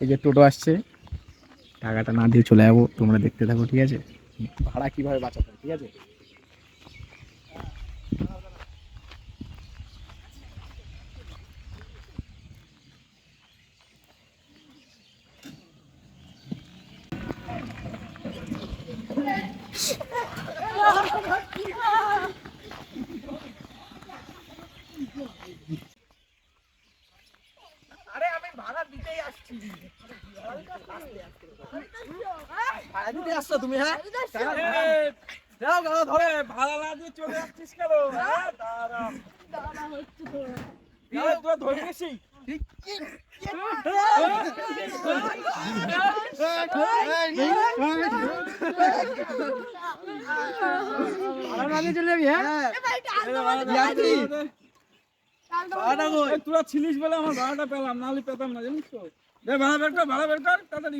এই যে টোটো আসছে, টাকাটা না দিয়ে চলে যাবো, তোমরা দেখতে থাকো, ঠিক আছে? ভাড়া কিভাবে বাঁচাতে হয়, ঠিক আছে? আরে আমি ভাড়া দিতেই আসছি। ভাড়া দিতে আসছো তুমি? হ্যাঁ যাও গাড়ি ধরে, ভাড়া না দিয়ে চলে যাচ্ছিস কেন? তোরা ধরে গেছি। তোরা ছিলিস বলে আমার ভাড়াটা পেলাম, নাহলে পেতাম না, জানিস তো। ভাড়া বের কর, তাড়াতাড়ি।